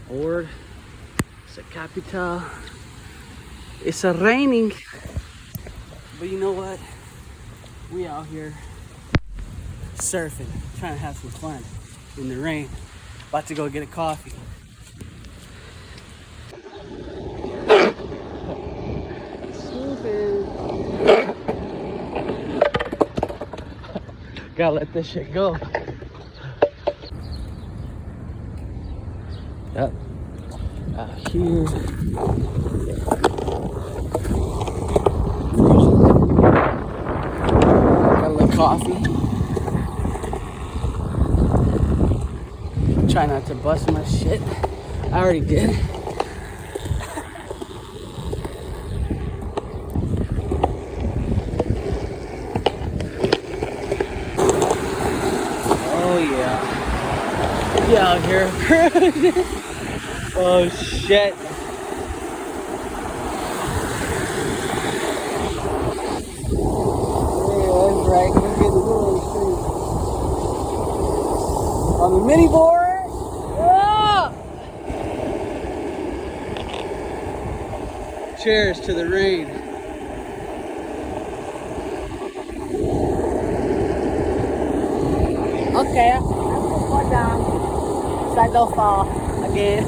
Or it's a capital. It's a raining. But you know what? We out here surfing, trying to have some fun in the rain. About to go get a coffee. Swooping. Gotta let this shit go. Yep. Out here. Got a little coffee. Try not to bust my shit. I already did. Oh yeah. We out here. Oh shit. That's right. We're getting a little street. On the mini board. Ah! Cheers to the rain. Okay, I'm gonna fall down so I don't fall again.